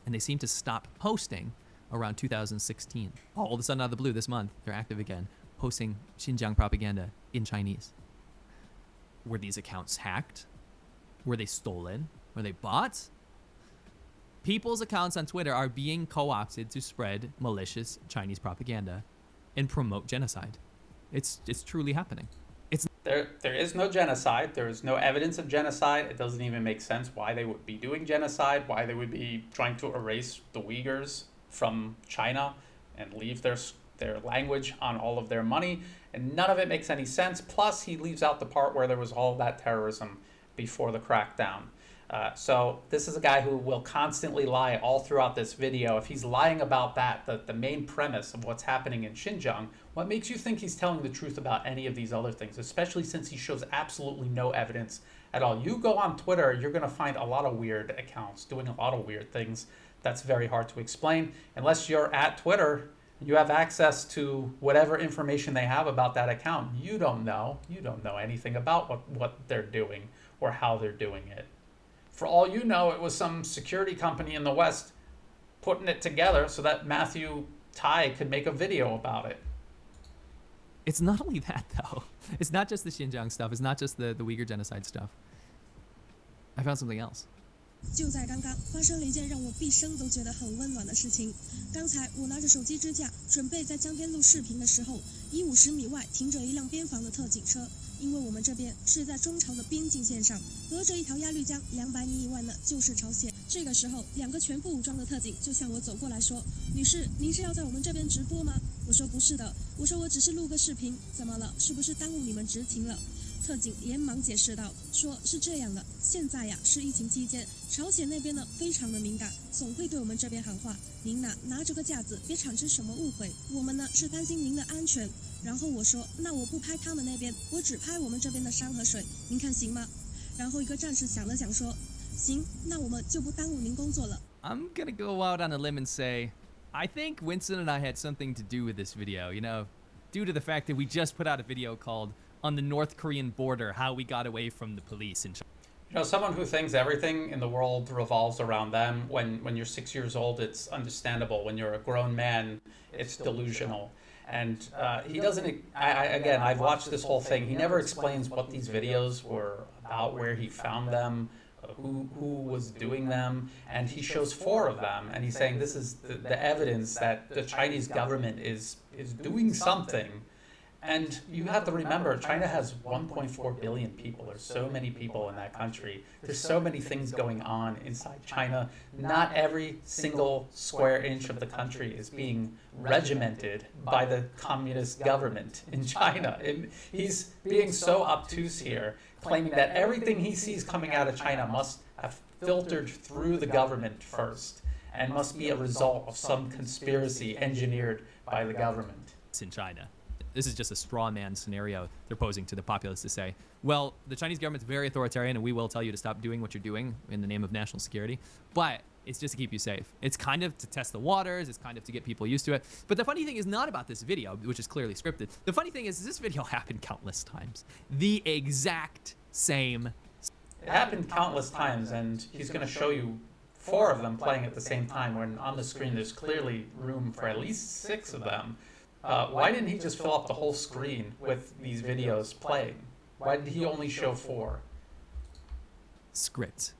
And they seem to stop posting around 2016. All of a sudden, out of the blue, this month, they're active again, posting Xinjiang propaganda in Chinese. Were these accounts hacked? Were they stolen? Were they bots? People's accounts on Twitter are being co-opted to spread malicious Chinese propaganda and promote genocide. It's truly happening. There is no genocide. There is no evidence of genocide. It doesn't even make sense why they would be doing genocide, why they would be trying to erase the Uyghurs from China and leave their language on all of their money. And none of it makes any sense. Plus, he leaves out the part where there was all that terrorism before the crackdown. So this is a guy who will constantly lie all throughout this video. If he's lying about that, the main premise of what's happening in Xinjiang, what makes you think he's telling the truth about any of these other things, especially since he shows absolutely no evidence at all? You go on Twitter, you're going to find a lot of weird accounts doing a lot of weird things. That's very hard to explain. Unless you're at Twitter, you have access to whatever information they have about that account. You don't know. You don't know anything about what they're doing or how they're doing it. For all you know, it was some security company in the West putting it together so that Matthew Tye could make a video about it. It's not only that, though. It's not just the Xinjiang stuff. It's not just the Uyghur genocide stuff. I found something else. 就在刚刚发生了一件让我毕生都觉得很温暖的事情。刚才我拿着手机支架，准备在江边录视频的时候，150米外停着一辆边防的特警车。因为我们这边是在中朝的边境线上，隔着一条鸭绿江，200米以外呢就是朝鲜。这个时候，2个全副武装的特警就向我走过来说：“女士，您是要在我们这边直播吗？”我说：“不是的，我说我只是录个视频，怎么了？是不是耽误你们执勤了？”特警连忙解释道：“说是这样的，现在呀是疫情期间，朝鲜那边呢非常的敏感，总会对我们这边喊话。您呐拿着个架子，别产生什么误会。我们呢是担心您的安全。”然后我说：“那我不拍他们那边，我只拍我们这边的山和水，您看行吗？”然后一个战士想了想说：“行，那我们就不耽误您工作了。” I'm gonna go out on a limb and say, I think Winston and I had something to do with this video, you know, due to the fact that we just put out a video called On the North Korean Border, How We Got Away from the Police in China. You know, someone who thinks everything in the world revolves around them, when you're 6 years old, it's understandable. When you're a grown man, it's delusional. And he doesn't, again, I've watched this whole thing. He never explains what these videos were about, where he found them, who was doing them. And he shows 4 of them. And he's saying this is the evidence that the Chinese government is doing something. And you have to remember, China has 1.4 billion people. There's so many people in that country. There's so many things going on inside China. Not every single square inch of the country is being regimented by the communist government in China. He's being so obtuse here, claiming that everything he sees coming out of China must have filtered through the government first and must be a result of some conspiracy engineered by the government. In China. This is just a straw man scenario they're posing to the populace to say, well, the Chinese government's very authoritarian and we will tell you to stop doing what you're doing in the name of national security, but it's just to keep you safe. It's kind of to test the waters, it's kind of to get people used to it. But the funny thing is not about this video, which is clearly scripted. The funny thing is this video happened countless times. The exact same. It happened countless times, and he's going to show you 4 of them playing at the same time, when on the screen there's clearly room for at least 6 of them. Why didn't he just fill up the whole screen with these videos playing? Why did he only show 4? Script.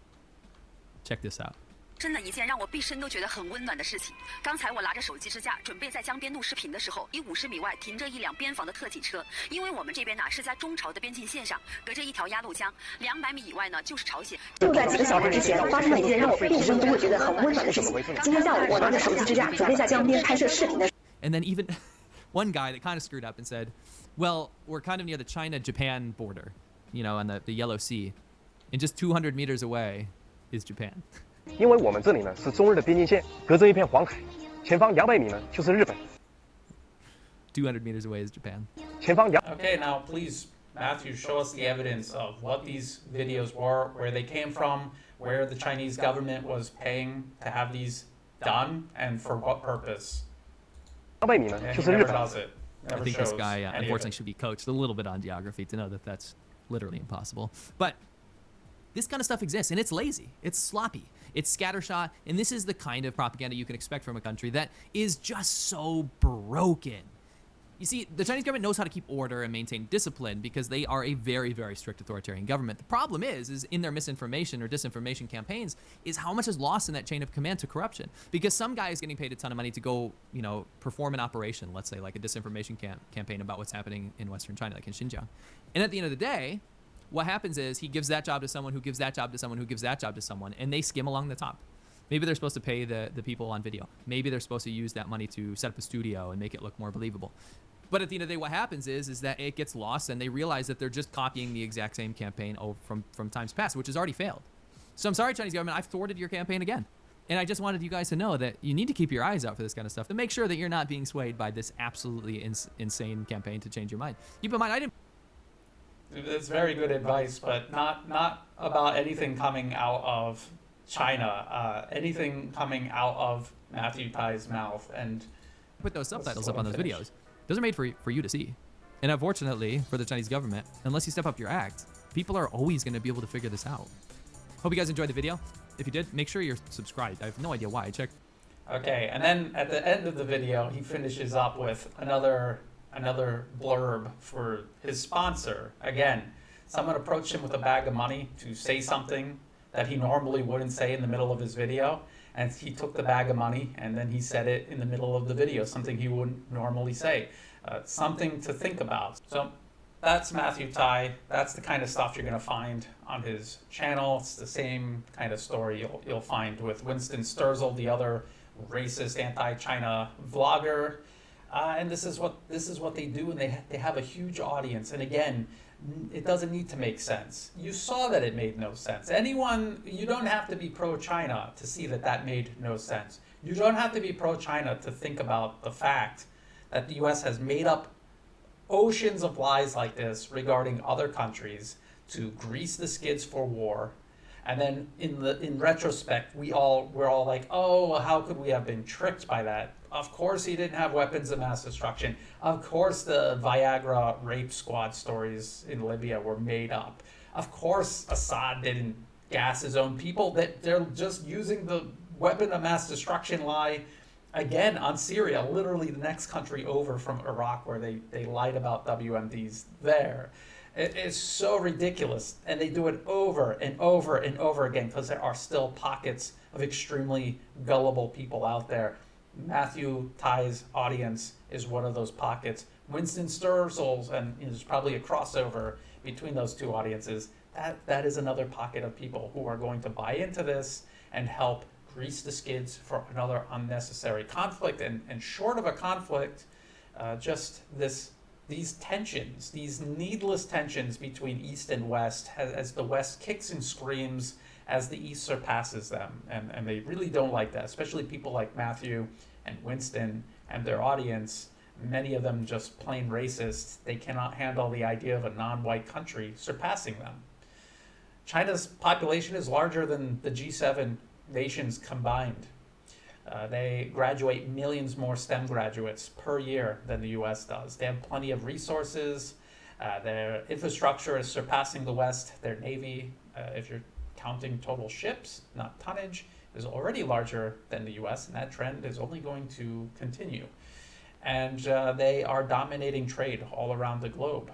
Check this out. 真的一件让我毕生都觉得很温暖的事情。刚才我拿着手机支架，准备在江边录视频的时候，以50米外停着一辆边防的特警车。因为我们这边是在中朝的边境线上，隔着一条鸭绿江，200米以外呢就是朝鲜。就在几个小时之前，发生了一件让我毕生都会觉得很温暖的事情。今天下午，我拿着手机支架，准备在江边拍摄视频的。And then even one guy that kind of screwed up and said, well, we're kind of near the China-Japan border, you know, on the Yellow Sea. And just 200 meters away is Japan. 因为我们这里呢是中日的边境线，隔着一片黄海，前方200米呢就是日本。200 meters away is Japan. 前方2。Okay, now please, Matthew, show us the evidence of what these videos were, where they came from, where the Chinese government was paying to have these done, and for what purpose. 200米呢就是日本。I think this guy, unfortunately, should be coached a little bit on geography to know that that's literally impossible. But this kind of stuff exists, and it's lazy. It's sloppy. It's scattershot, and this is the kind of propaganda you can expect from a country that is just so broken. You see, the Chinese government knows how to keep order and maintain discipline because they are a very, very strict authoritarian government. The problem is in their misinformation or disinformation campaigns is how much is lost in that chain of command to corruption. Because some guy is getting paid a ton of money to go, you know, perform an operation, let's say like a disinformation campaign about what's happening in Western China, like in Xinjiang. And at the end of the day, what happens is he gives that job to someone who gives that job to someone who gives that job to someone, and they skim along the top. Maybe they're supposed to pay the people on video. Maybe they're supposed to use that money to set up a studio and make it look more believable. But at the end of the day, what happens is that it gets lost, and they realize that they're just copying the exact same campaign from times past, which has already failed. So I'm sorry, Chinese government, I've thwarted your campaign again. And I just wanted you guys to know that you need to keep your eyes out for this kind of stuff to make sure that you're not being swayed by this absolutely insane campaign to change your mind. Keep in mind, I didn't... It's very good advice, but not about anything coming out of China, anything coming out of Matthew Tye's mouth. And put those subtitles up on those videos. Those are made for you to see. And unfortunately, for the Chinese government, unless you step up your act, people are always going to be able to figure this out. Hope you guys enjoyed the video. If you did, make sure you're subscribed. I have no idea why. Check. Okay, and then at the end of the video, he finishes up with another blurb for his sponsor. Again, someone approached him with a bag of money to say something that he normally wouldn't say in the middle of his video, and he took the bag of money and then he said it in the middle of the video, something he wouldn't normally say. Something to think about. So that's Matthew Tye. That's the kind of stuff you're going to find on his channel. It's the same kind of story you'll find with Winston Sterzel, the other racist anti-China vlogger. And this is what they do, and they have a huge audience. And again, it doesn't need to make sense. You saw that it made no sense. You don't have to be pro-China to see that made no sense. You don't have to be pro-China to think about the fact that the US has made up oceans of lies like this regarding other countries to grease the skids for war. And then in retrospect, we're all like, oh, how could we have been tricked by that? Of course he didn't have weapons of mass destruction. Of course the Viagra rape squad stories in Libya were made up. Of course Assad didn't gas his own people. That they're just using the weapon of mass destruction lie again on Syria, literally the next country over from Iraq, where they lied about WMDs there. It is so ridiculous, and they do it over and over and over again because there are still pockets of extremely gullible people out there. Matthew Tye's audience is one of those pockets. Winston Sterzel's, and there's probably a crossover between those two audiences. That is another pocket of people who are going to buy into this and help grease the skids for another unnecessary conflict. And short of a conflict, just these tensions, these needless tensions between East and West, as the West kicks and screams as the East surpasses them. And they really don't like that, especially people like Matthew and Winston and their audience, many of them just plain racists. They cannot handle the idea of a non-white country surpassing them. China's population is larger than the G7 nations combined. They graduate millions more STEM graduates per year than the US does. They have plenty of resources. Their infrastructure is surpassing the West. Their Navy, if you're counting total ships, not tonnage, is already larger than the US, and that trend is only going to continue. And they are dominating trade all around the globe.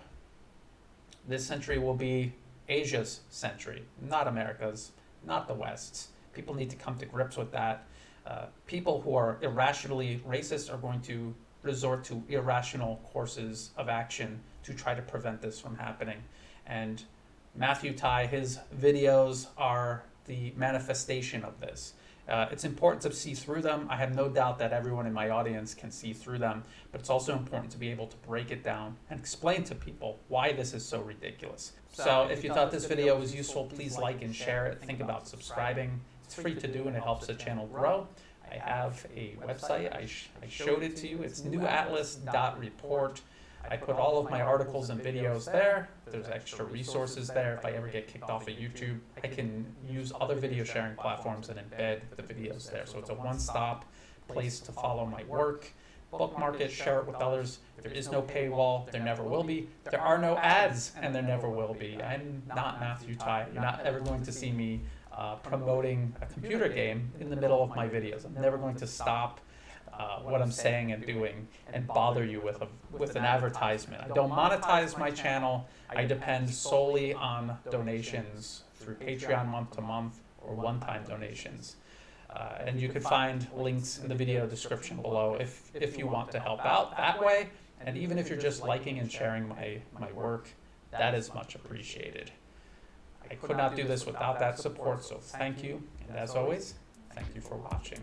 This century will be Asia's century, not America's, not the West's. People need to come to grips with that. People who are irrationally racist are going to resort to irrational courses of action to try to prevent this from happening. And Matthew Tye, his videos are the manifestation of this. It's important to see through them. I have no doubt that everyone in my audience can see through them, but it's also important to be able to break it down and explain to people why this is so ridiculous. So if you thought this video was useful, please like and share it. Think about subscribing. It's free to do and it helps the channel grow. I have a website. I showed it to you. It's newatlas.report. I put all of my articles and videos there. There's extra resources there. If I ever get kicked off of YouTube, I can use other video sharing platforms and embed the videos there. So it's a one-stop place to follow my work. Bookmark it, share it with others. There is no paywall. There never will be. There are no ads, and there never will be. I'm not Matthew Tye. You're not ever going to see me promoting a computer game in the middle of my videos. I'm never going to stop what I'm saying and doing and bother you with an advertisement. I don't monetize my channel. I depend solely on donations through Patreon month to month or one-time donations. And you can find links in the video description below if you want to help out that way. And even if you're just liking and sharing my work, that is much appreciated. I could not do this without that support, so thank you. And as always, thank you for watching.